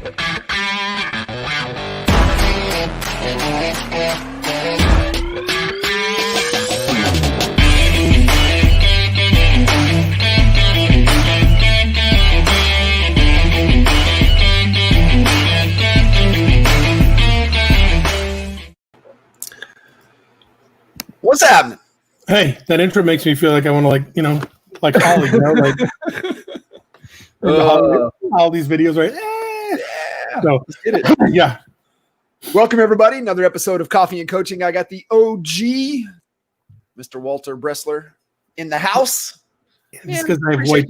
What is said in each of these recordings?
What's happening? Hey, that intro makes me feel like I want to, like Holly, all these videos, right? Yeah. So, Let's get it. yeah. Welcome, everybody. Another episode of Coffee and Coaching. I got the OG, Mr. Walter Bressler, in the house. Just because I have white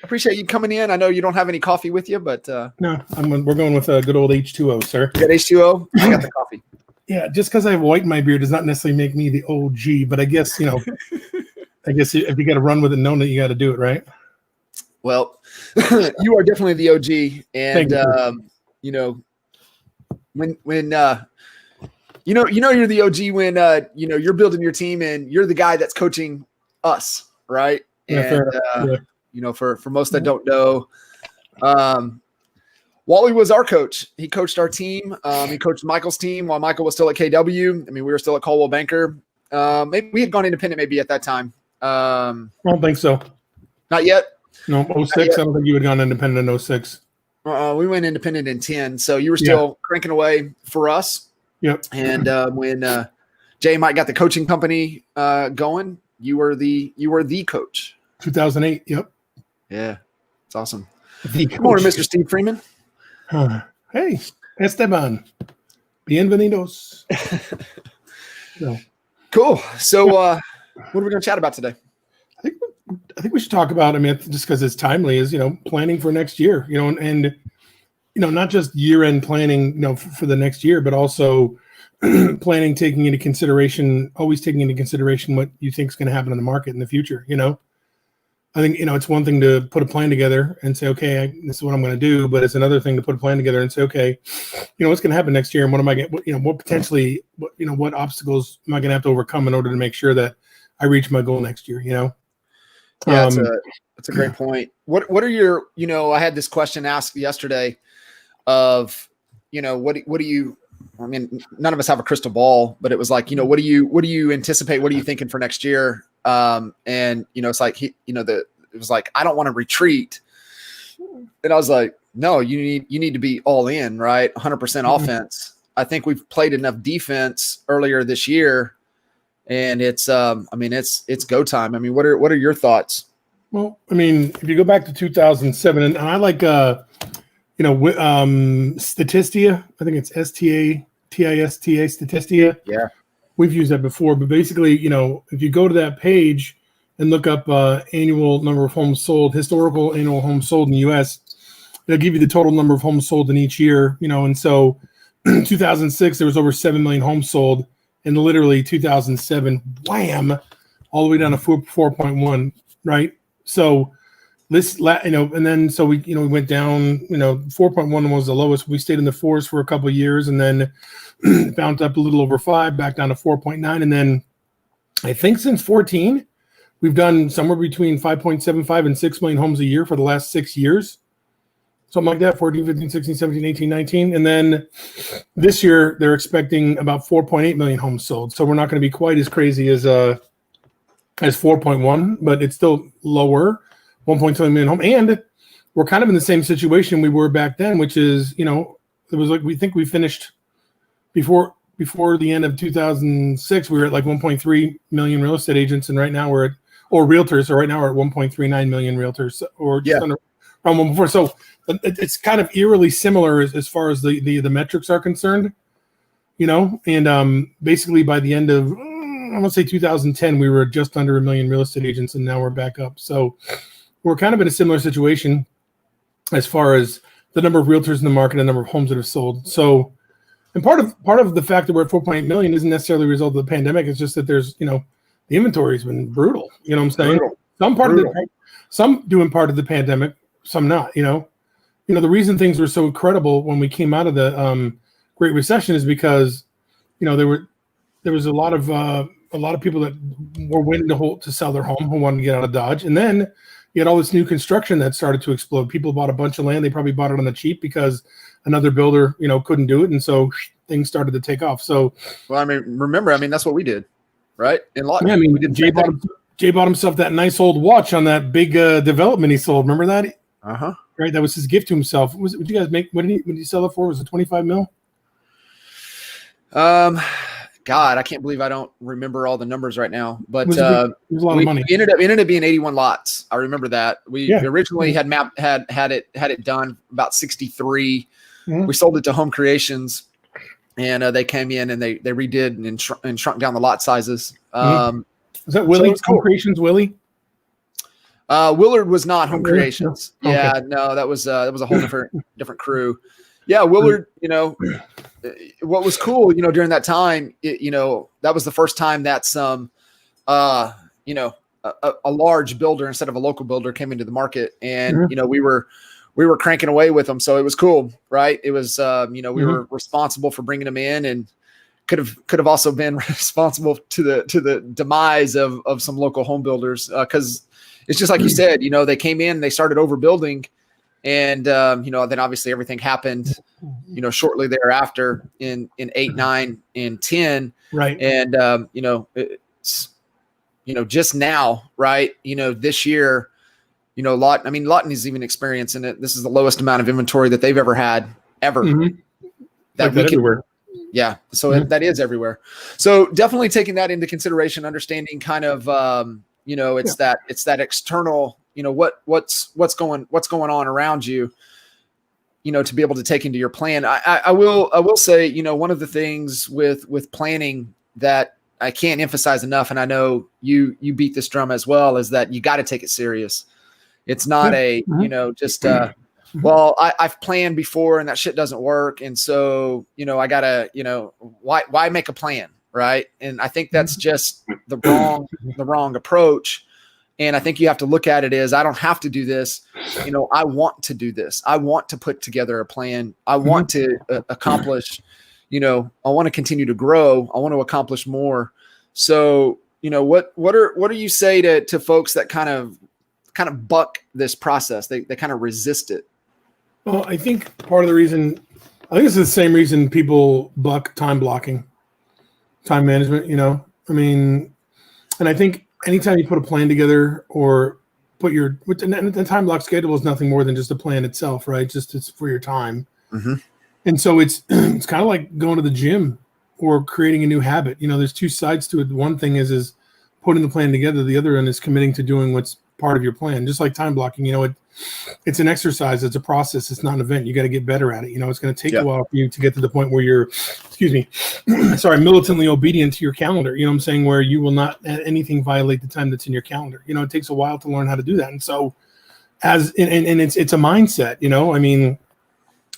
appreciate you coming in. I know you don't have any coffee with you, but no, we're going with a good old H2O, sir. You got H2O? I got the coffee. Yeah, just because I have white in my beard does not necessarily make me the OG, but I guess, I guess if you got to run with it, knowing that you got to do it, right? Well, you are definitely the OG, and when you're the OG when you're building your team and you're the guy that's coaching us, right? Yeah, and for most that don't know, Wally was our coach. He coached our team. He coached Michael's team while Michael was still at KW. I mean, we were still at Coldwell Banker. Maybe we had gone independent maybe at that time. I don't think so. Not yet? No, 06. I don't think you had gone independent in 06. We went independent in 10. So you were still cranking away for us. Yep. And when Jay and Mike got the coaching company going, you were the coach. 2008. Yep. Yeah. It's awesome. Good morning, Mr. Steve Freeman. Hey, Esteban. Bienvenidos. Cool. So what are we going to chat about today? I think we should talk about, just because it's timely, is, planning for next year, and not just year-end planning, for the next year, but also planning, always taking into consideration what you think is going to happen in the market in the future. I think, it's one thing to put a plan together and say, okay, this is what I'm going to do. But it's another thing to put a plan together and say, okay, what's going to happen next year? And what am I getting, what obstacles am I going to have to overcome in order to make sure that I reach my goal next year? Yeah, that's a great point. What are your, I had this question asked yesterday of, what do you, none of us have a crystal ball, but it was like, what do you anticipate? What are you thinking for next year? And it's like, it was like, I don't want to retreat. And I was like, no, you need to be all in, right? 100% offense. I think we've played enough defense earlier this year, and it's go time. What are your thoughts? Well, if you go back to 2007, and I like, Statistia, I think it's Statista, Statistia. Yeah. We've used that before, but basically, if you go to that page and look up annual number of homes sold, historical annual homes sold in the U.S., it'll give you the total number of homes sold in each year, and so 2006, there was over 7 million homes sold, and literally 2007, wham, all the way down to 4.1, right? So this, and then so we went down, 4.1 was the lowest. We stayed in the fours for a couple of years, and then bounced up a little over 5, back down to 4.9. And then I think since 14, we've done somewhere between 5.75 and 6 million homes a year for the last 6 years. Something like that, 14, 15, 16, 17, 18, 19. And then this year, they're expecting about 4.8 million homes sold. So we're not going to be quite as crazy as 4.1, but it's still lower, 1.2 million home. And we're kind of in the same situation we were back then, which is, it was like, we think we finished before the end of 2006, we were at like 1.3 million real estate agents, and right now we're at, or realtors. So right now we're at 1.39 million realtors, or just under around one before. So it's kind of eerily similar as far as the metrics are concerned, And basically by the end of I want to say 2010, we were just under 1 million real estate agents, and now we're back up. So we're kind of in a similar situation as far as the number of realtors in the market and the number of homes that have sold. So. And part of the fact that we're at 4.8 million isn't necessarily a result of the pandemic. It's just that there's, the inventory has been brutal. You know what I'm saying? Brutal. Some doing part of the pandemic, some not. The reason things were so incredible when we came out of the Great Recession is because, there was a lot of people that were waiting to sell their home who wanted to get out of Dodge, and then, you had all this new construction that started to explode. People bought a bunch of land. They probably bought it on the cheap because another builder, couldn't do it. And so things started to take off. So, well, remember, that's what we did, right? In Lawton. Yeah, we did. Jay bought himself that nice old watch on that big development he sold. Remember that? Uh-huh. Right. That was his gift to himself. What did you guys make? What did he sell it for? Was it 25 mil? God, I can't believe I don't remember all the numbers right now, but it was a lot of money. It ended up being 81 lots. I remember that. We originally had it done about 63. Mm-hmm. We sold it to Home Creations, and they came in and they redid and shrunk down the lot sizes. Mm-hmm. Was that Willie? So Home Creations, Willie? Willard was not Home Creations. No. Yeah, okay. No, that was a whole different crew. Yeah, Willard, what was cool, during that time, that was the first time that some, a large builder instead of a local builder came into the market, and mm-hmm. We were cranking away with them, so it was cool, right? It was, we mm-hmm. were responsible for bringing them in, and could have also been responsible to the demise of some local home builders, because it's just like you said, they came in, they started overbuilding. And, then obviously everything happened, shortly thereafter in 8, 9, and 10. Right. And, it's, just now, right. This year, Lawton is even experiencing it. This is the lowest amount of inventory that they've ever had ever. Mm-hmm. That everywhere. Yeah. So mm-hmm. that is everywhere. So definitely taking that into consideration, understanding kind of, it's that external, what's going on around you, to be able to take into your plan. I will say, one of the things with planning that I can't emphasize enough, and I know you beat this drum as well, is that you got to take it serious. It's not well, I've planned before and that shit doesn't work. And so, I gotta, why make a plan? Right. And I think that's just the wrong approach. And I think you have to look at it as, I don't have to do this. I want to do this. I want to put together a plan. I want to accomplish, I want to continue to grow. I want to accomplish more. So, what do you say to folks that kind of buck this process? They kind of resist it. Well, I think part of the reason, it's the same reason people buck time blocking, time management, and I think anytime you put a plan together or put the time block schedule is nothing more than just a plan itself, right? Just it's for your time. Mm-hmm. And so it's kind of like going to the gym or creating a new habit. There's two sides to it. One thing is putting the plan together. The other one is committing to doing what's part of your plan. Just like time blocking, it's an exercise. It's a process. It's not an event. You got to get better at it. It's going to take a while for you to get to the point where you're, militantly obedient to your calendar. You know what I'm saying? Where you will not let anything violate the time that's in your calendar. It takes a while to learn how to do that. And so and it's a mindset,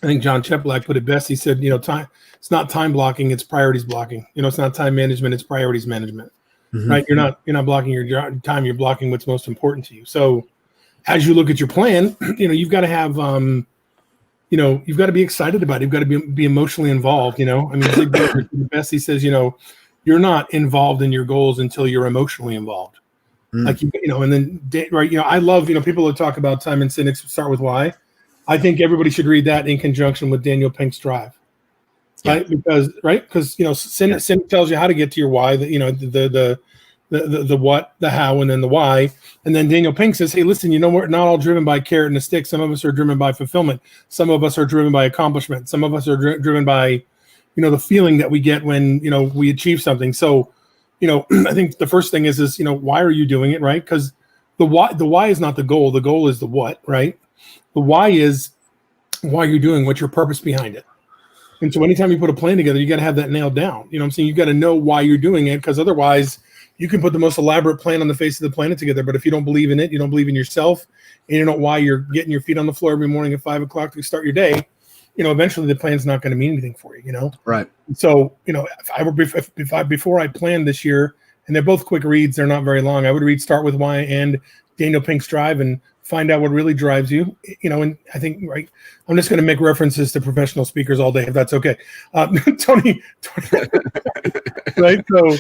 I think John Cheplack put it best. He said, time, it's not time blocking, it's priorities blocking. It's not time management, it's priorities management. Mm-hmm. Right? You're not blocking your time, you're blocking what's most important to you. So as you look at your plan, you've got to have, you've got to be excited about it. You've got to be emotionally involved. Zig Ziglar the best. He says, you're not involved in your goals until you're emotionally involved. And then, right. I love, people that talk about time and cynics start with why. I think everybody should read that in conjunction with Daniel Pink's Drive. Right. Because cynic tells you how to get to your why, the what, the how, and then the why. And then Daniel Pink says, hey, listen, we're not all driven by carrot and a stick. Some of us are driven by fulfillment. Some of us are driven by accomplishment. Some of us are driven by, the feeling that we get when, we achieve something. So, I think the first thing is, why are you doing it? Right. Because the why is not the goal. The goal is the what, right? The why is why you're doing, what's your purpose behind it. And so anytime you put a plan together, you got to have that nailed down. You know what I'm saying? You got to know why you're doing it, because otherwise you can put the most elaborate plan on the face of the planet together. But if you don't believe in it, you don't believe in yourself, and you don't know why you're getting your feet on the floor every morning at 5 o'clock to start your day, eventually the plan's not going to mean anything for you, Right. So, before I planned this year, and they're both quick reads, they're not very long, I would read Start With Why and Daniel Pink's Drive and find out what really drives you, and I think, right, I'm just going to make references to professional speakers all day, if that's okay. Tony, right? So,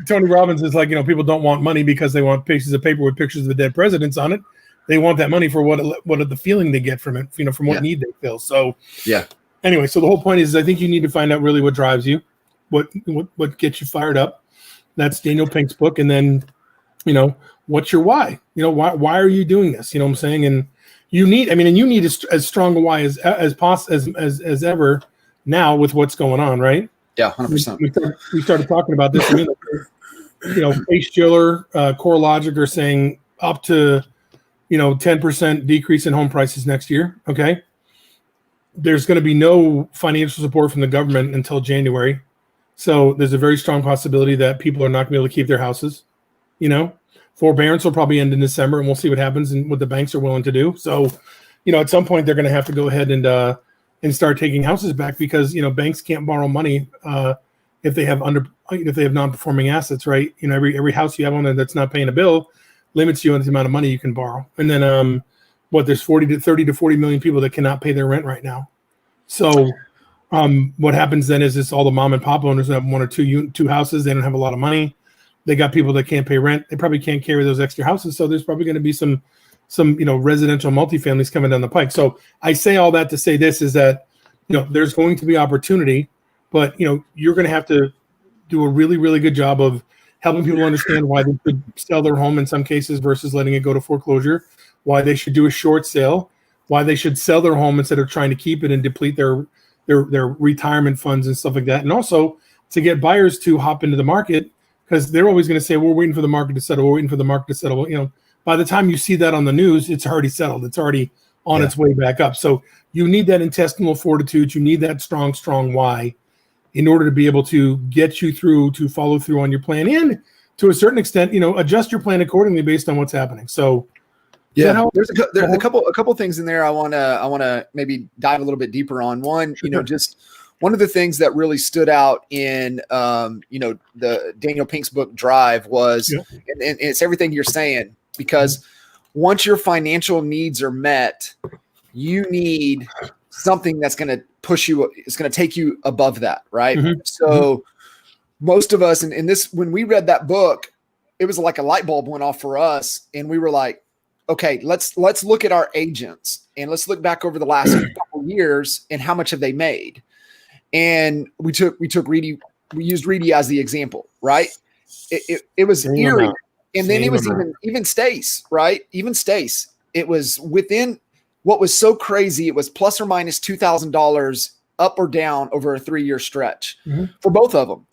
Tony Robbins is like, people don't want money because they want pieces of paper with pictures of the dead presidents on it. They want that money for what the feeling they get from it, from what need they feel. So, anyway, so the whole point is, I think you need to find out really what drives you, what gets you fired up. That's Daniel Pink's book. And then, what's your why? Why are you doing this? You know what I'm saying? And you need as strong a why as ever now with what's going on, right? Yeah, 100%. We started talking about this. Pace Schiller, CoreLogic are saying up to 10% decrease in home prices next year. Okay, there's going to be no financial support from the government until January, so there's a very strong possibility that people are not going to be able to keep their houses. Forbearance will probably end in December, and we'll see what happens and what the banks are willing to do. So, at some point they're going to have to go ahead and start taking houses back, because banks can't borrow money if they have non-performing assets, right? Every house you have on there that's not paying a bill limits you on the amount of money you can borrow. And then there's 30 to 40 million people that cannot pay their rent right now. So what happens then is it's all the mom and pop owners that have one or two houses. They don't have a lot of money. They got people that can't pay rent. They probably can't carry those extra houses. So there's probably going to be some residential multifamilies coming down the pike. So I say all that to say this is that, there's going to be opportunity, but, you're going to have to do a really, really good job of helping people understand why they should sell their home in some cases versus letting it go to foreclosure, why they should do a short sale, why they should sell their home instead of trying to keep it and deplete their retirement funds and stuff like that. And also to get buyers to hop into the market, because they're always going to say, we're waiting for the market to settle. We're waiting for the market to settle. By the time you see that on the news, it's already settled. It's already on its way back up. So you need that intestinal fortitude. You need that strong why in order to be able to get you through, to follow through on your plan, and to a certain extent, adjust your plan accordingly based on what's happening. So there's a couple things in there I want to maybe dive a little bit deeper on. One, just one of the things that really stood out in the Daniel Pink's book Drive was, and it's everything you're saying, because once your financial needs are met, you need something that's going to push you. It's going to take you above that, right? Mm-hmm. So most of us, and this, when we read that book, it was like a light bulb went off for us, and we were like, okay, let's look at our agents and let's look back over the last couple years and how much have they made. And we used Reedy as the example, right? It was eerie. And then it was even Stace, right? Even Stace, it was within what was so crazy. It was plus or minus $2,000 up or down over a 3-year stretch for both of them.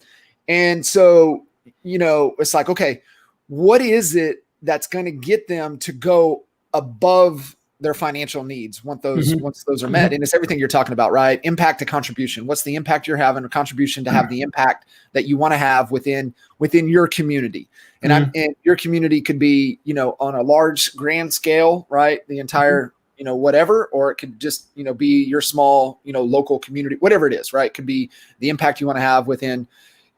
And so, it's like, okay, what is it that's going to get them to go above their financial needs once those are met? And it's everything you're talking about, right? Impact to contribution. What's the impact you're having, or contribution to have the impact that you want to have within your community? And and your community could be, on a large grand scale, right? The entire, whatever, or it could just, be your small, local community, whatever it is, right? It could be the impact you want to have within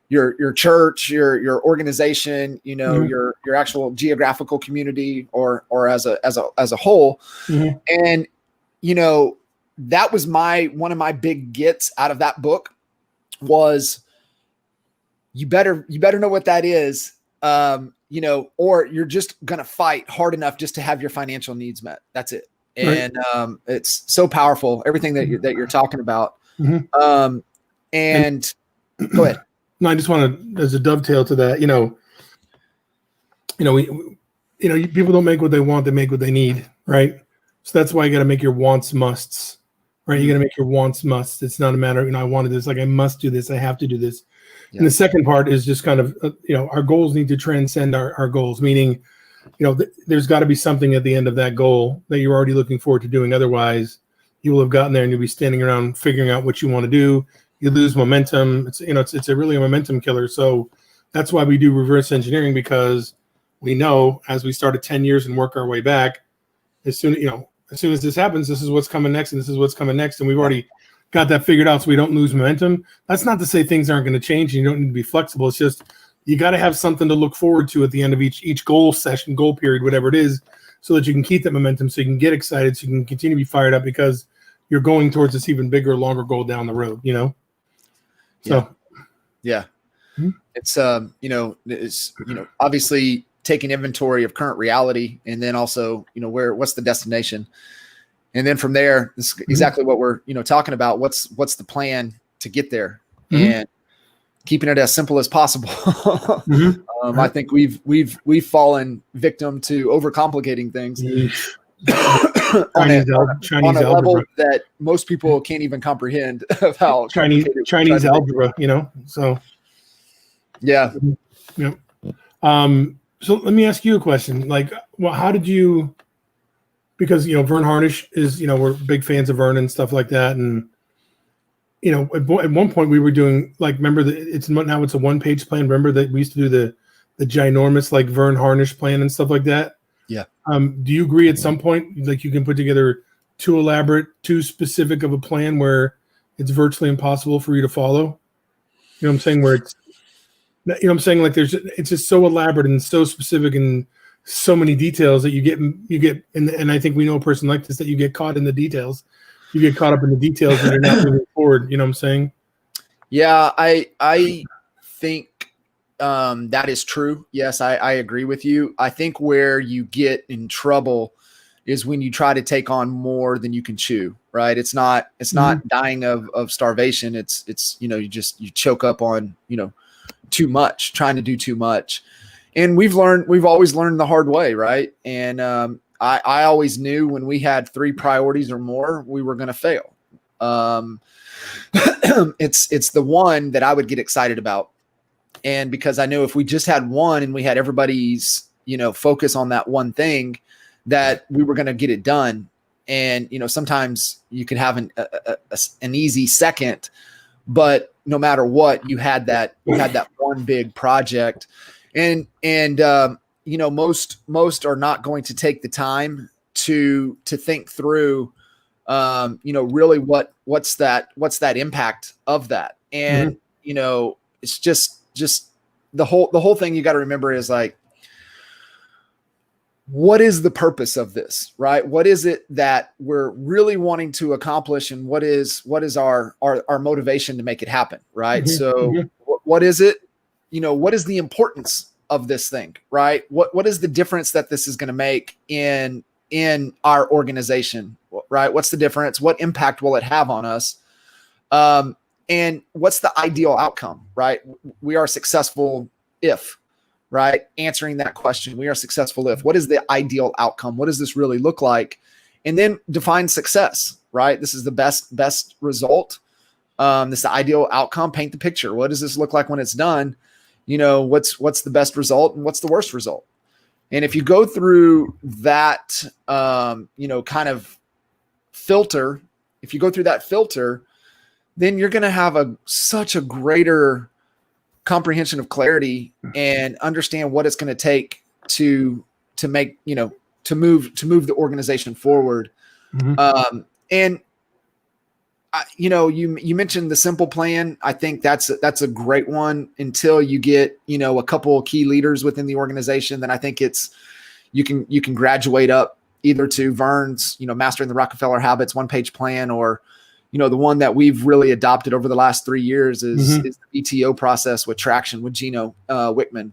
your church, your organization, your actual geographical community, or as a whole. And that was one of my big gets out of that book was you better know what that is, or you're just gonna fight hard enough just to have your financial needs met. That's it. And it's so powerful, everything that you're talking about. And go ahead. No, I just want to, as a dovetail to that, people don't make what they want; they make what they need, right? So that's why you got to make your wants musts, right? You got to make your wants musts. It's not a matter, I wanted this, like I must do this, I have to do this. Yeah. And the second part is just kind of, our goals need to transcend our goals, meaning, there's got to be something at the end of that goal that you're already looking forward to doing. Otherwise, you will have gotten there and you'll be standing around figuring out what you want to do. You lose momentum. It's a really a momentum killer. So that's why we do reverse engineering, because we know as we start at 10 years and work our way back, as soon as this happens, this is what's coming next, and this is what's coming next. And we've already got that figured out so we don't lose momentum. That's not to say things aren't going to change and you don't need to be flexible. It's just, you got to have something to look forward to at the end of each goal session, goal period, whatever it is, so that you can keep that momentum, so you can get excited, so you can continue to be fired up because you're going towards this even bigger, longer goal down the road, you know? So, yeah. Mm-hmm. It's, obviously taking inventory of current reality, and then also, what's the destination? And then from there, this is exactly what we're, talking about. What's the plan to get there, and keeping it as simple as possible. I think we've fallen victim to overcomplicating things on a level that most people can't even comprehend of how Chinese algebra, so yeah. So let me ask you a question. Like, well, how did you, because, Vern Harnish is, we're big fans of Vern and stuff like that. And, at one point we were doing, like, remember that it's a 1-page plan. Remember that we used to do the ginormous, like, Vern Harnish plan and stuff like that. Yeah. Do you agree at some point, like, you can put together too elaborate, too specific of a plan where it's virtually impossible for you to follow? You know what I'm saying? Where it's, like it's just so elaborate and so specific and so many details that you get, and I think we know a person like this, that you get caught in the details. You get caught up in the details and you're not moving forward. You know what I'm saying? Yeah, I think that is true. Yes, I agree with you. I think where you get in trouble is when you try to take on more than you can chew, right? It's not dying of starvation. It's you choke up on, too much, trying to do too much. And we've always learned the hard way, right? And I always knew when we had 3 priorities or more, we were going to fail. It's the one that I would get excited about. And because I knew if we just had one and we had everybody's, focus on that one thing, that we were going to get it done. And, sometimes you could have an easy second, but no matter what, you had that one big project. And most are not going to take the time to think through, really what's that impact of that. And, it's just the whole thing you got to remember is, like, what is the purpose of this, right? What is it that we're really wanting to accomplish, and what is our motivation to make it happen, right? So what is it? What is the importance of this thing, right? What is the difference that this is going to make in our organization, right? What's the difference? What impact will it have on us? And what's the ideal outcome, right? We are successful if, right? Answering that question, we are successful if. What is the ideal outcome? What does this really look like? And then define success, right? This is the best result. This is the ideal outcome. Paint the picture. What does this look like when it's done? What's the best result and what's the worst result? And if you go through that, kind of filter, then you're going to have such a greater comprehension of clarity and understand what it's going to take to make, to move the organization forward. And you mentioned the simple plan. I think that's a great one until you get, a couple of key leaders within the organization. Then I think you can graduate up either to Vern's, Mastering the Rockefeller Habits 1-page plan, or, the one that we've really adopted over the last 3 years is the VTO process with Traction with Gino Wickman.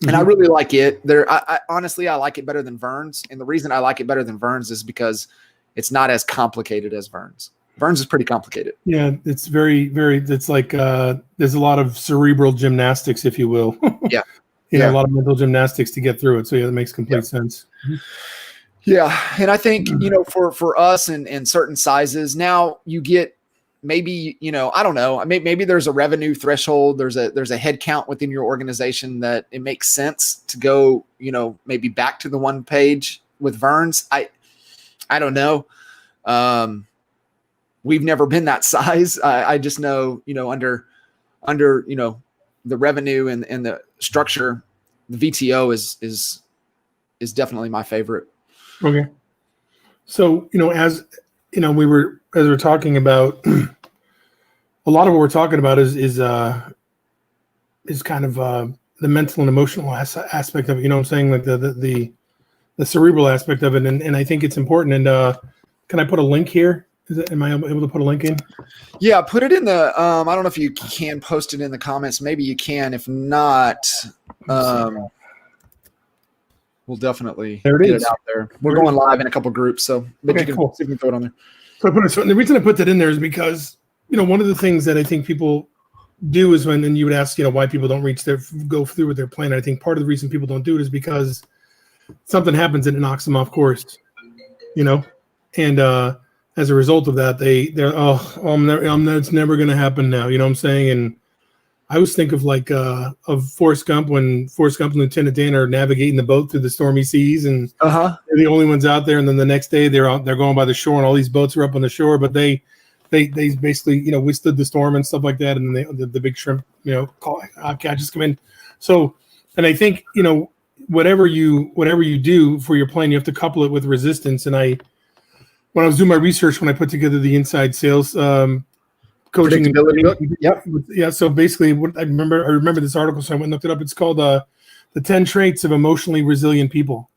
And I really like it. I honestly, I like it better than Vern's. And the reason I like it better than Vern's is because it's not as complicated as Vern's. Vern's is pretty complicated. Yeah, it's very, very, it's like there's a lot of cerebral gymnastics, if you will. Yeah. A lot of mental gymnastics to get through it. So yeah, that makes complete sense. Yeah. And I think, for us and certain sizes, now you get maybe, I don't know, maybe there's a revenue threshold. There's a head count within your organization that it makes sense to go, maybe back to the 1 page with Vern's. I don't know. We've never been that size. I just know, under, the revenue and the structure, the VTO is definitely my favorite. Okay. So, as we're talking about, a lot of what we're talking about is kind of the mental and emotional aspect of it. You know what I'm saying? Like the cerebral aspect of it. And I think it's important. And can I put a link here? Am I able to put a link in? Yeah, put it in the, I don't know if you can post it in the comments. Maybe you can. If not, we'll definitely get it out there. We're going live in a couple groups, so but you can see if you can throw it on there. So the reason I put that in there is because, one of the things that I think people do is when, and you would ask, why people don't go through with their plan. I think part of the reason people don't do it is because something happens and it knocks them off course, and as a result of that, it's never going to happen now. You know what I'm saying? And I always think of of Forrest Gump, when Forrest Gump and Lieutenant Dan are navigating the boat through the stormy seas, and they're the only ones out there. And then the next day they're going by the shore, and all these boats are up on the shore, but they basically withstood the storm and stuff like that. And then the big shrimp catches come in. So, and I think whatever you do for your plan, you have to couple it with resistance. And when I was doing my research, when I put together the inside sales coaching book, so basically, I remember this article, so I went and looked it up. It's called the 10 Traits of Emotionally Resilient People.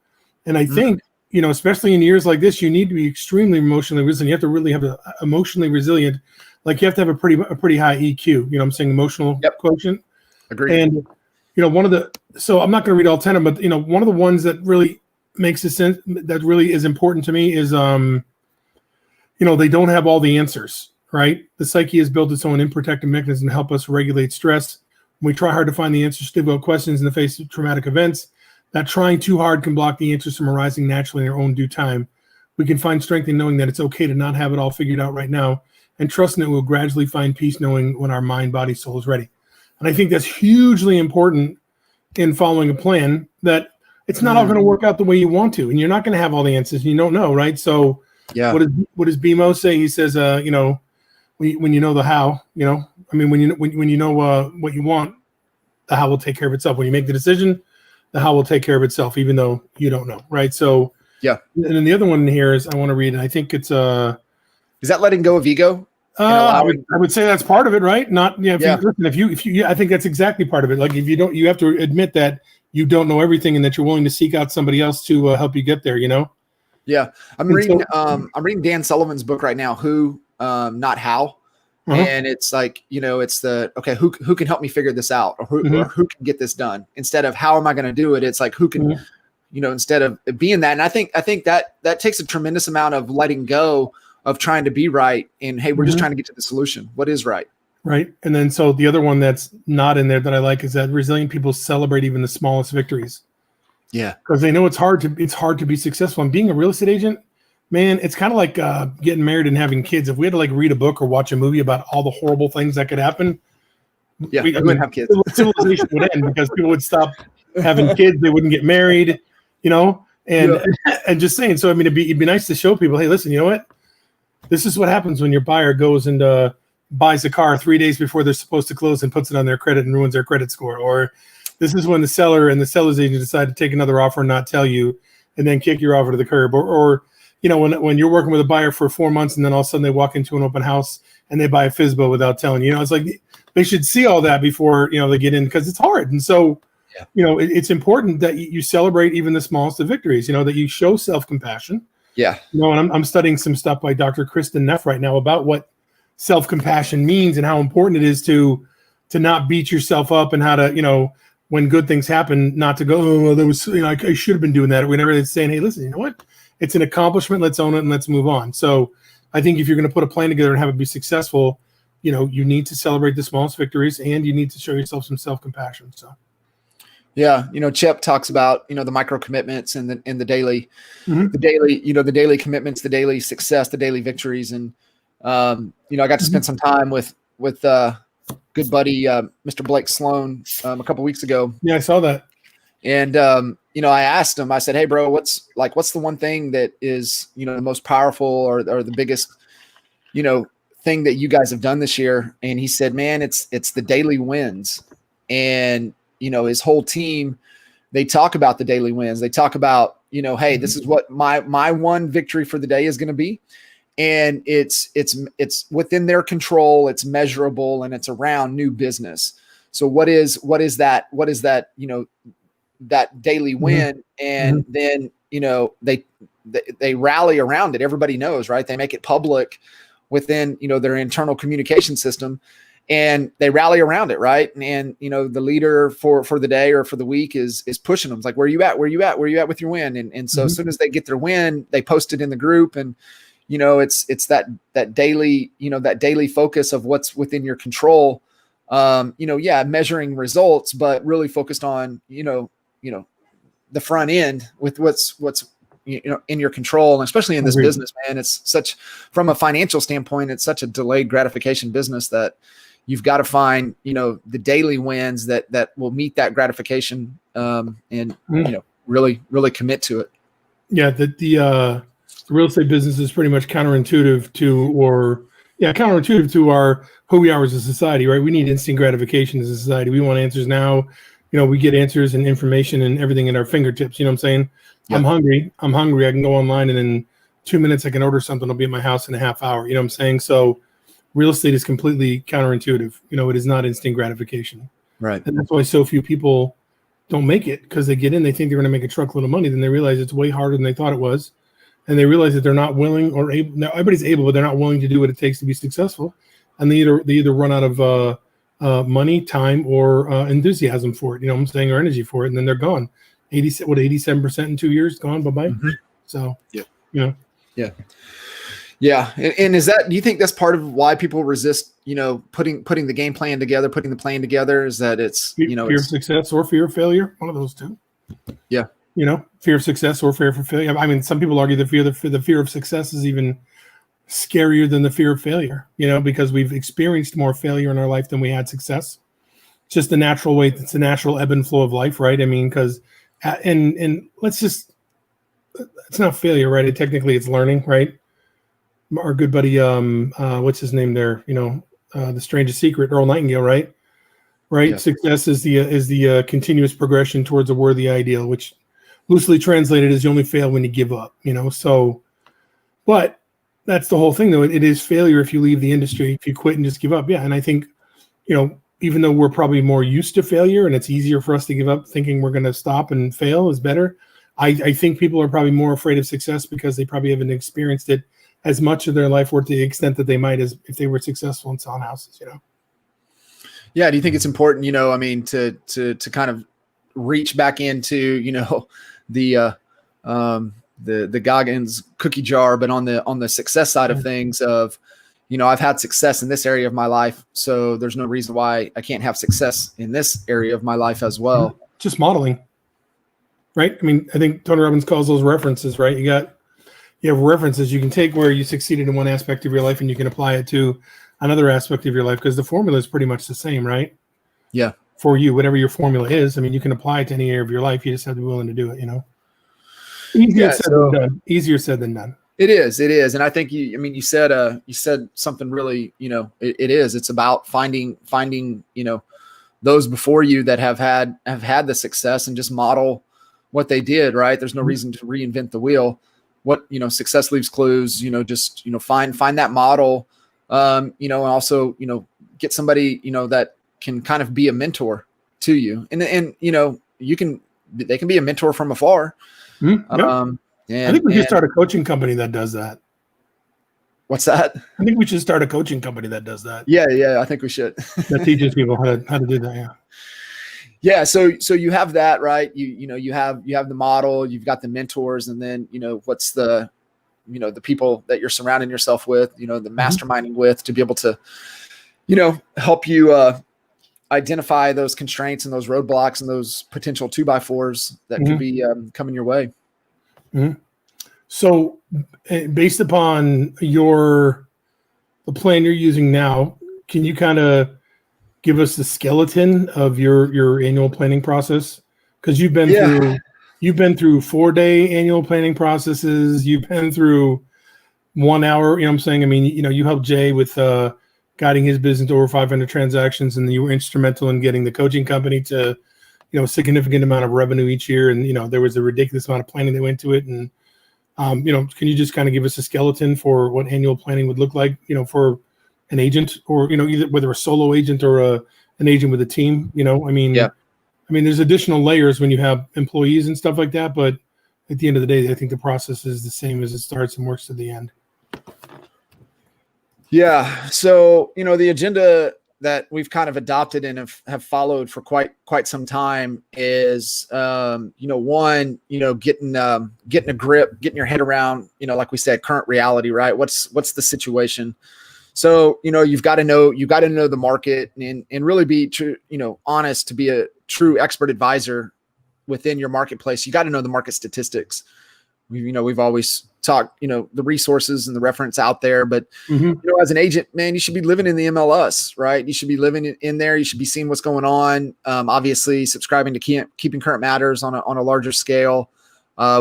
And I think especially in years like this, you need to be extremely emotionally resilient. You have to really have a emotionally resilient, you have to have a pretty high EQ. I'm saying emotional quotient. Agreed. And so I'm not going to read all 10 of them, but one of the ones that really makes a sense, that really is important to me, is they don't have all the answers, right? The psyche has built its own protective mechanism to help us regulate stress. When we try hard to find the answers to difficult questions in the face of traumatic events, that trying too hard can block the answers from arising naturally in their own due time. We can find strength in knowing that it's okay to not have it all figured out right now, and trusting that we'll gradually find peace knowing when our mind, body, soul is ready. And I think that's hugely important in following a plan, that it's not all going to work out the way you want to, and you're not going to have all the answers, and you don't know, right? So what does BMO say? He says, when you know the how, when you know what you want, the how will take care of itself. When you make the decision, the how will take care of itself, even though you don't know, right? So and then the other one here is, I want to read, and I think it's is that letting go of ego? I would say that's part of it, right? Not if you I think that's exactly part of it. Like, if you don't, you have to admit that you don't know everything, and that you're willing to seek out somebody else to help you get there. Yeah, I'm reading Dan Sullivan's book right now, Who, Not How, and it's it's the who can help me figure this out, or who can get this done, instead of how am I going to do it. It's like, who can, instead of being that. And I think that takes a tremendous amount of letting go of trying to be right, and hey, we're just trying to get to the solution. What is right? Right. And then so the other one that's not in there that I like is that resilient people celebrate even the smallest victories. Yeah, because they know it's hard to be successful. And being a real estate agent, man, it's kind of like getting married and having kids. If we had to read a book or watch a movie about all the horrible things that could happen, we wouldn't have kids. Civilization would end, because people would stop having kids. They wouldn't get married, and just saying. So, it'd be nice to show people, hey, listen, you know what? This is what happens when your buyer goes and buys a car 3 days before they're supposed to close and puts it on their credit and ruins their credit score. Or this is when the seller and the seller's agent decide to take another offer and not tell you, and then kick your offer to the curb. Or when you're working with a buyer for 4 months, and then all of a sudden they walk into an open house and they buy a FSBO without telling you. It's like they should see all that before they get in, because it's hard. And so it's important that you celebrate even the smallest of victories. That you show self-compassion. Yeah. And I'm studying some stuff by Dr. Kristen Neff right now about what self-compassion means, and how important it is to not beat yourself up, and how to, when good things happen, not to go, oh, well, there was, I should have been doing that. Whenever it's saying, hey, listen, you know what? It's an accomplishment. Let's own it and let's move on. So I think if you're going to put a plan together and have it be successful, you need to celebrate the smallest victories, and you need to show yourself some self-compassion. So. Yeah. Chip talks about, the micro commitments and the daily, the daily commitments, the daily success, the daily victories. And, I got to spend some time with good buddy, Mr. Blake Sloan, a couple weeks ago. Yeah, I saw that. And, I asked him, I said, hey bro, what's the one thing that is, the most powerful or the biggest, thing that you guys have done this year? And he said, man, it's the daily wins. And, his whole team, they talk about the daily wins. They talk about, hey, this is what my one victory for the day is going to be. And it's within their control. It's measurable, and it's around new business. So what is that, that daily win? And then, they rally around it. Everybody knows, right? They make it public within, their internal communication system, and they rally around it. Right. And, the leader for the day or for the week is pushing them. It's like, where you at? Where you at? Where you at with your win? And so as soon as they get their win, they post it in the group, and, it's that daily focus of what's within your control. Measuring results, but really focused on, the front end with what's in your control. And especially in this business, man, it's such, from a financial standpoint, it's such a delayed gratification business that you've got to find, the daily wins that will meet that gratification, and, really, really commit to it. Yeah. The real estate business is pretty much counterintuitive to our who we are as a society, right? We need instant gratification as a society. We want answers now. We get answers and information and everything at our fingertips. You know what I'm saying? Yep. I'm hungry. I can go online, and in 2 minutes I can order something. It'll be at my house in a half hour. You know what I'm saying? So real estate is completely counterintuitive. It is not instant gratification. Right. And that's why so few people don't make it, because they get in, they think they're going to make a truckload of money. Then they realize it's way harder than they thought it was. And they realize that they're not willing or able. Now, everybody's able, but they're not willing to do what it takes to be successful. And they either run out of money, time, or enthusiasm for it. You know what I'm saying, or energy for it, and then they're gone. 87% in 2 years gone. Bye-bye. Mm-hmm. So yeah. And is that? Do you think that's part of why people resist? Putting the game plan together, putting the plan together. Is that it's fear of success or fear of failure? One of those two. Yeah. Fear of success or fear of failure. I mean, some people argue the fear of success is even scarier than the fear of failure, because we've experienced more failure in our life than we had success. It's just the natural way. It's the natural ebb and flow of life, right? I mean, because, and let's just, it's not failure, right? Technically it's learning, right? Our good buddy, what's his name there? The Strangest Secret, Earl Nightingale, right? Right. Yeah. Success is the continuous progression towards a worthy ideal, which loosely translated is you only fail when you give up, so, but that's the whole thing though. It is failure if you leave the industry, if you quit and just give up. Yeah. And I think, even though we're probably more used to failure and it's easier for us to give up thinking we're going to stop and fail is better. I think people are probably more afraid of success because they probably haven't experienced it as much of their life or to the extent that they might as if they were successful in selling houses, Yeah. Do you think it's important, to kind of reach back into, the Goggins cookie jar, but on the success side of things of, I've had success in this area of my life, so there's no reason why I can't have success in this area of my life as well. Just modeling, right? I mean, I think Tony Robbins calls those references, right? You have references you can take where you succeeded in one aspect of your life and you can apply it to another aspect of your life, because the formula is pretty much the same, right? Yeah. For you, whatever your formula is, I mean, you can apply it to any area of your life. You just have to be willing to do it, Easier said than done. It is. And I think you said something really, it's about finding, those before you that have had the success and just model what they did, right? There's no reason to reinvent the wheel. What, success leaves clues, just, find that model, and also, get somebody, that can kind of be a mentor to you. And they can be a mentor from afar. Mm-hmm. I think we should start a coaching company that does that. What's that? I think we should start a coaching company that does that. Yeah, I think we should. That teaches people how to do that. Yeah. Yeah. So you have that, right? You have the model, you've got the mentors, and then, what's the people that you're surrounding yourself with, the masterminding with, to be able to, help you, identify those constraints and those roadblocks and those potential 2x4s that could be coming your way. Mm-hmm. So based upon the plan you're using now, can you kind of give us the skeleton of your annual planning process? Because you've been through 4-day annual planning processes. You've been through 1 hour, you know what I'm saying? I mean, you helped Jay with guiding his business to over 500 transactions, and you were instrumental in getting the coaching company to, a significant amount of revenue each year. And, there was a ridiculous amount of planning that went to it. And, can you just kind of give us a skeleton for what annual planning would look like, for an agent, or, either whether a solo agent or an agent with a team, I mean, there's additional layers when you have employees and stuff like that, but at the end of the day, I think the process is the same as it starts and works to the end. Yeah. So, the agenda that we've kind of adopted and have followed for quite some time is, one, getting a grip, getting your head around, like we said, current reality, right? What's the situation? So, you've got to know the market and really be true, honest to be a true expert advisor within your marketplace. You got to know the market statistics. We've always talked, the resources and the reference out there, but as an agent, man, you should be living in the MLS, right? You should be living in there. You should be seeing what's going on. Obviously subscribing to Keeping Current Matters on a larger scale.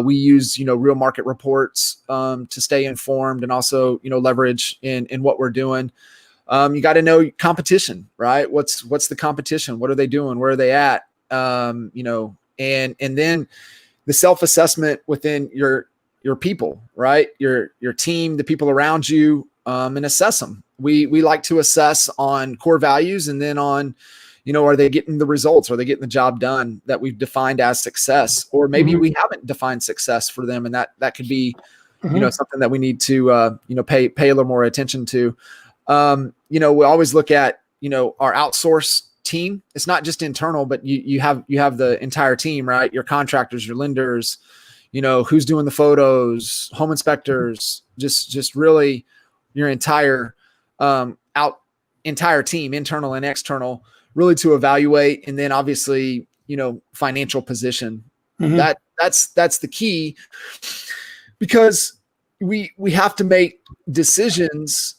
We use, real market reports to stay informed and also, leverage in what we're doing. You got to know competition, right? What's the competition? What are they doing? Where are they at? And then the self-assessment within your people, right? Your team, the people around you, and assess them. We like to assess on core values and then on, are they getting the results? Are they getting the job done that we've defined as success? Or maybe we haven't defined success for them. And that could be, something that we need to, pay a little more attention to. We always look at, our outsource team. It's not just internal, but you have the entire team, right? Your contractors, your lenders, who's doing the photos, home inspectors, just really your entire entire team, internal and external, really to evaluate. And then obviously, financial position. That's the key, because we have to make decisions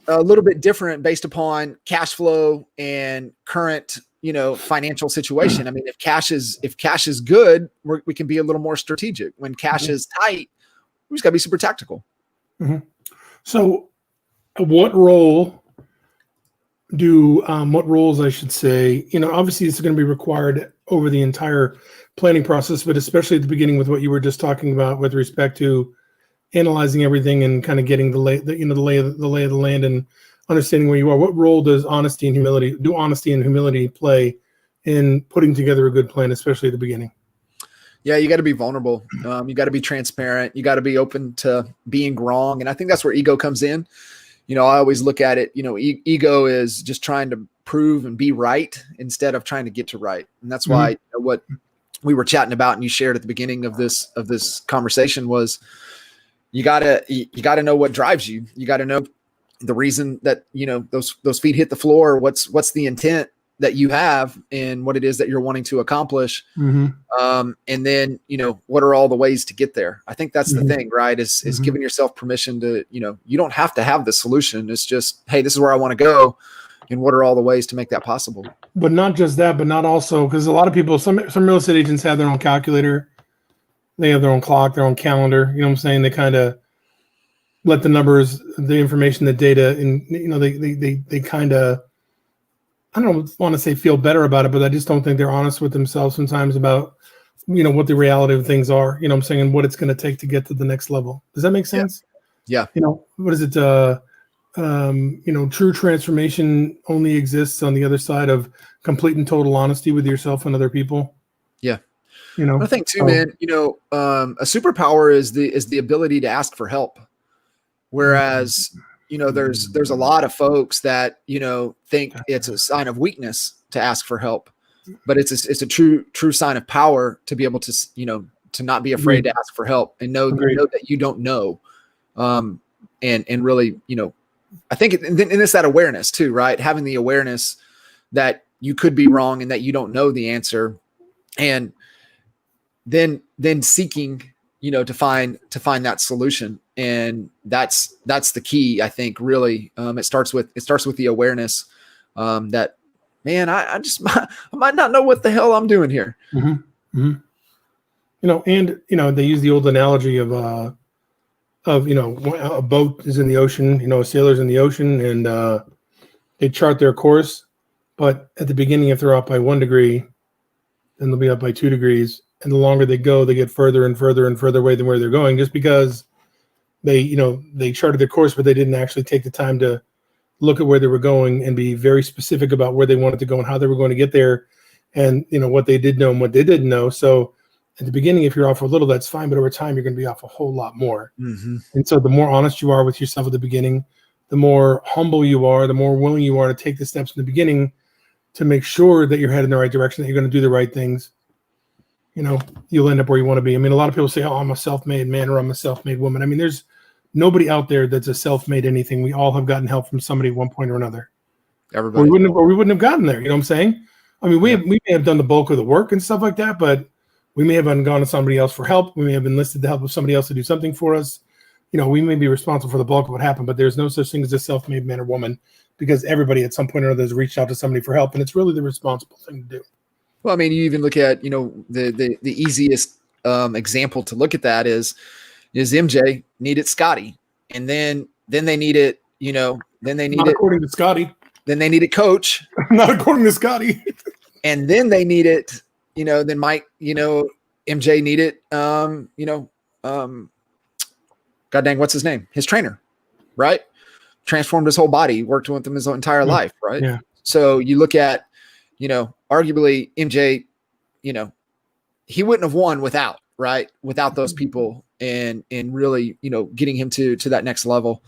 a little bit different based upon cash flow and current, financial situation. I mean, if cash is good, we can be a little more strategic. When cash is tight, we just got to be super tactical. So what roles I should say, obviously it's going to be required over the entire planning process, but especially at the beginning with what you were just talking about with respect to analyzing everything and kind of getting the lay of the land and understanding where you are. What role does honesty and humility play in putting together a good plan, especially at the beginning? Yeah, you got to be vulnerable. You got to be transparent. You got to be open to being wrong. And I think that's where ego comes in. I always look at it, ego is just trying to prove and be right instead of trying to get to right. And that's why what we were chatting about and you shared at the beginning of this conversation was, you gotta know what drives you. You got to know the reason that, those feet hit the floor. What's the intent that you have and what it is that you're wanting to accomplish. And then, what are all the ways to get there? I think that's the thing, right? Is giving yourself permission to, you don't have to have the solution. It's just, hey, this is where I want to go. And what are all the ways to make that possible? But not just that, but not also, because a lot of people, some real estate agents have their own calculator. They have their own clock, their own calendar. You know what I'm saying? They kind of let the numbers, the information, the data, and they kind of, I don't want to say feel better about it, but I just don't think they're honest with themselves sometimes about, what the reality of things are. You know what I'm saying? And what it's going to take to get to the next level. Does that make sense? Yeah. What is it? True transformation only exists on the other side of complete and total honesty with yourself and other people. Yeah. I think too, man, a superpower is the ability to ask for help. Whereas, there's a lot of folks that, think it's a sign of weakness to ask for help, but it's a true sign of power to be able to, to not be afraid to ask for help and know that you don't know. And really, I think and it's that awareness too, right? Having the awareness that you could be wrong and that you don't know the answer, and then seeking, to find that solution. And that's the key. I think really, it starts with the awareness, that, man, I might not know what the hell I'm doing here. And they use the old analogy of a boat is in the ocean, a sailor's in the ocean, and they chart their course. But at the beginning, if they're up by 1 degree, then they'll be up by 2 degrees. And the longer they go, they get further and further and further away than where they're going, just because they charted their course, but they didn't actually take the time to look at where they were going and be very specific about where they wanted to go and how they were going to get there, and what they did know and what they didn't know. So At the beginning, if you're off a little, that's fine, but over time, you're going to be off a whole lot more. Mm-hmm. And so the more honest you are with yourself at the beginning, the more humble you are, the more willing you are to take the steps in the beginning to make sure that you're headed in the right direction, that you're going to do the right things, you'll end up where you want to be. I mean, a lot of people say, oh, I'm a self-made man or I'm a self-made woman. I mean, there's nobody out there that's a self-made anything. We all have gotten help from somebody at one point or another. Everybody. Or we wouldn't have gotten there. You know what I'm saying? I mean, we may have done the bulk of the work and stuff like that, but we may have gone to somebody else for help. We may have enlisted the help of somebody else to do something for us. We may be responsible for the bulk of what happened, but there's no such thing as a self-made man or woman, because everybody at some point or another has reached out to somebody for help, and it's really the responsible thing to do. Well, I mean, you even look at, the easiest example to look at that is MJ needed Scotty, and then they needed, then they needed, not according to Scotty. Then they needed Coach. Not according to Scotty. And then they needed, then Mike, MJ needed, God dang, what's his name? His trainer, right? Transformed his whole body, worked with him his entire life, right? Yeah. So you look at, arguably MJ, he wouldn't have won without those people and really, getting him to that next level.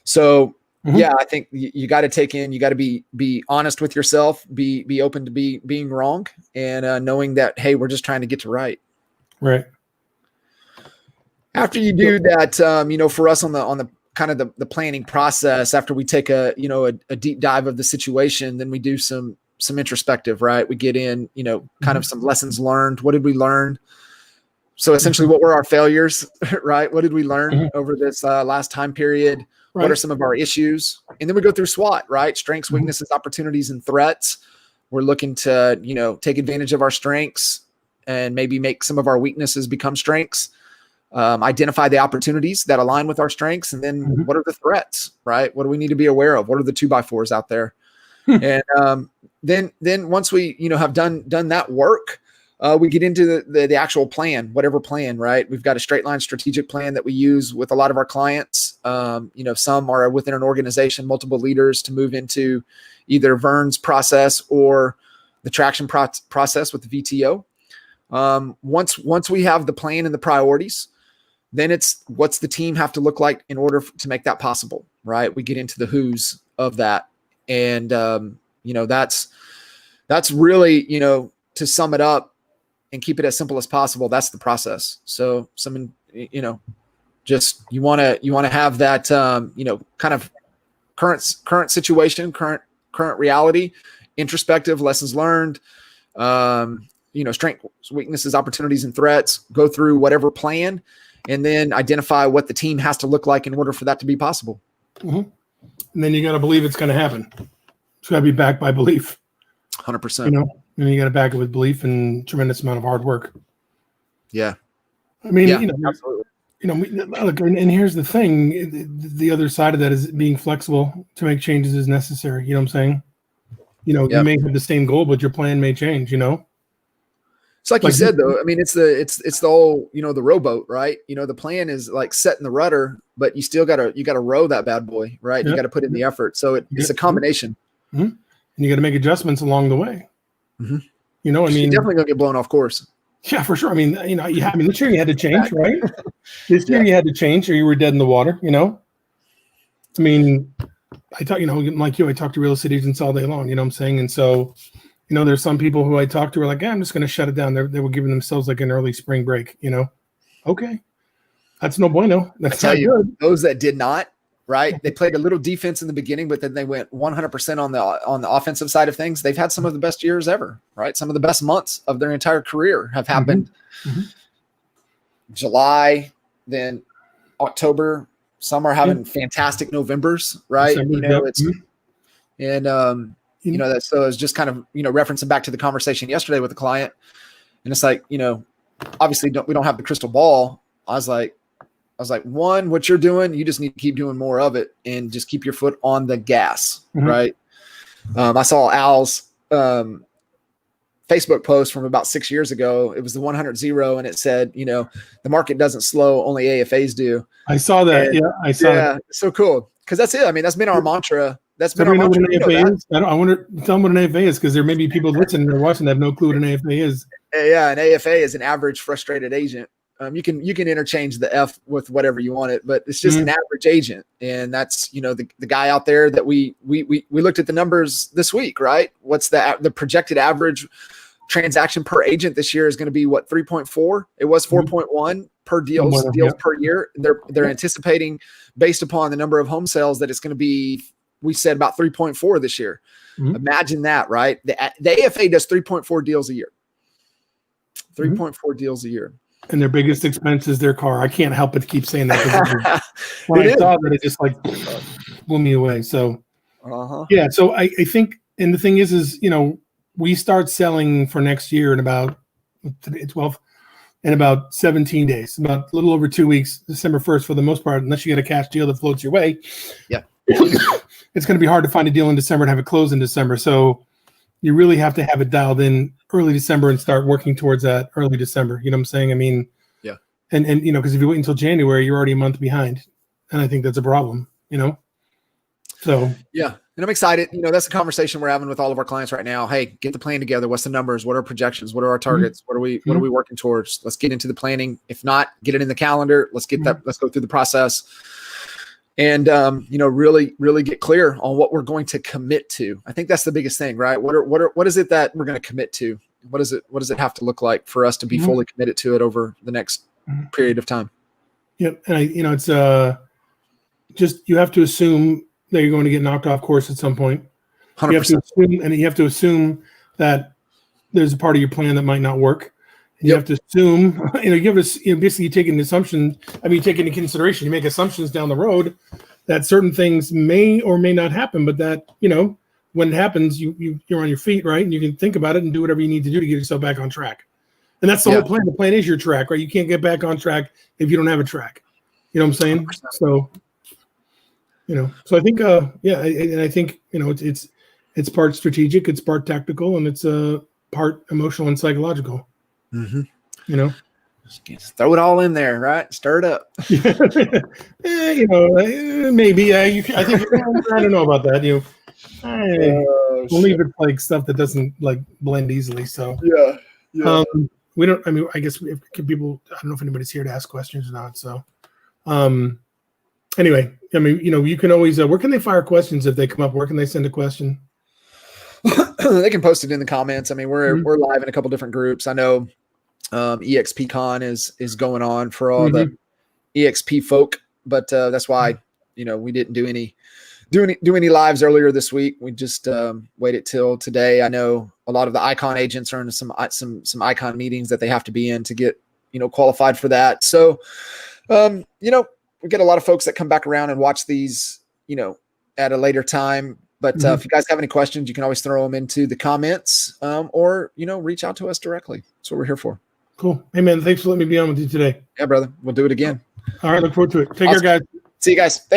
So yeah, I think you got to you got to be honest with yourself, be open to being wrong, and knowing that, hey, we're just trying to get to right. Right. After you do that, for us on the kind of the planning process, after we take a deep dive of the situation, then we do some introspective, right? We get in, kind of some lessons learned. What did we learn? So essentially, what were our failures, right? What did we learn over this last time period? Right. What are some of our issues? And then we go through SWOT, right? Strengths, weaknesses, opportunities, and threats. We're looking to, take advantage of our strengths and maybe make some of our weaknesses become strengths. Identify the opportunities that align with our strengths, and then what are the threats, right? What do we need to be aware of? What are the 2x4s out there? And then once we have done that work, we get into the actual plan, whatever plan, right? We've got a straight line strategic plan that we use with a lot of our clients. Some are within an organization, multiple leaders, to move into either Vern's process or the traction process with the VTO. Once we have the plan and the priorities, then it's what's the team have to look like in order to make that possible, right? We get into the who's of that. And, that's really, to sum it up and keep it as simple as possible, that's the process. So just, you want to have that, kind of current situation, current reality, introspective, lessons learned, strengths, weaknesses, opportunities, and threats, go through whatever plan, and then identify what the team has to look like in order for that to be possible. And then you got to believe it's going to happen. It's got to be backed by belief. 100%. And you got to back it with belief and tremendous amount of hard work. Yeah. I mean, absolutely. Look, and here's the thing. The other side of that is being flexible to make changes as necessary. You know what I'm saying? You may have the same goal, but your plan may change, It's like you said, though. I mean, it's the whole, the rowboat, right? The plan is like setting the rudder, but you still gotta row that bad boy, right? You got to put in the effort. So it's a combination. And you got to make adjustments along the way. You're definitely gonna get blown off course. Yeah, for sure. I mean, this year you had to change, right? This year you had to change, or you were dead in the water. I mean, I talk, like you, I talk to real estate agents all day long. You know what I'm saying? And so, there's some people who I talk to are like, I'm just going to shut it down. They were giving themselves like an early spring break. Okay, that's no bueno. That's not good. Those that did not, right? They played a little defense in the beginning, but then they went 100% on the offensive side of things. They've had some of the best years ever, right? Some of the best months of their entire career have happened. July, then October. Some are having fantastic Novembers, right? So it's just kind of, referencing back to the conversation yesterday with the client. And it's like, obviously we don't have the crystal ball. I was like, one, what you're doing, you just need to keep doing more of it and just keep your foot on the gas. Right. I saw Al's, Facebook post from about 6 years ago. It was the 100-0, and it said, the market doesn't slow, only AFAs do. I saw that. And, I saw that. So cool. Cause that's it. I mean, that's been our mantra, That's been our what mantra. an AFA is? I wonder, tell them what an AFA is, because there may be people listening or watching that have no clue what an AFA is. Yeah, an AFA is an average frustrated agent. You can interchange the F with whatever you want it, but it's just an average agent, and that's the guy out there that we looked at the numbers this week, right? What's the projected average transaction per agent this year is going to be what, 3.4? It was 4.1 per deals per year. They're anticipating, based upon the number of home sales, that it's going to be, we said, about 3.4 this year. Imagine that, right? The AFA does 3.4 deals a year. 3.4 deals a year. And their biggest expense is their car. I can't help but keep saying that. When I saw that, it just like blew me away. So, yeah. So I think, and the thing is, we start selling for next year in about 17 days, about a little over 2 weeks, December 1st, for the most part, unless you get a cash deal that floats your way. Yeah. It's going to be hard to find a deal in December and have it close in December. So you really have to have it dialed in early December and start working towards that early December. You know what I'm saying? I mean, yeah. And because if you wait until January, you're already a month behind. And I think that's a problem, So yeah. And I'm excited. That's the conversation we're having with all of our clients right now. Hey, get the plan together. What's the numbers? What are projections? What are our targets? What are we working towards? Let's get into the planning. If not, get it in the calendar. Let's get that. Let's go through the process. And, really, really get clear on what we're going to commit to. I think that's the biggest thing, right? What is it that we're going to commit to? What does it have to look like for us to be fully committed to it over the next period of time? Yep. And it's just, you have to assume that you're going to get knocked off course at some point. 100%. You have to assume that there's a part of your plan that might not work. And you have to assume, basically you take an assumption. You take into consideration, you make assumptions down the road that certain things may or may not happen, but that, when it happens, you're on your feet, right? And you can think about it and do whatever you need to do to get yourself back on track. And that's the whole plan. The plan is your track, right? You can't get back on track if you don't have a track. You know what I'm saying? 100%. So, so I think, and I think, it's part strategic, it's part tactical, and it's part emotional and psychological. Just throw it all in there, right? Stir it up. Maybe. I think I don't know about that. We'll leave it like stuff that doesn't like blend easily. So yeah. We don't. I guess we have people. I don't know if anybody's here to ask questions or not. So, anyway, you can always. Where can they fire questions if they come up? Where can they send a question? They can post it in the comments. We're live in a couple different groups. I know EXPCon is going on for all the EXP folk, but that's why we didn't do any lives earlier this week. We just waited till today. I know a lot of the icon agents are in some icon meetings that they have to be in to get qualified for that. So we get a lot of folks that come back around and watch these at a later time. But if you guys have any questions, you can always throw them into the comments or reach out to us directly. That's what we're here for. Cool. Hey, man, thanks for letting me be on with you today. Yeah, brother. We'll do it again. All right. Look forward to it. Take care, guys. See you guys. Thanks.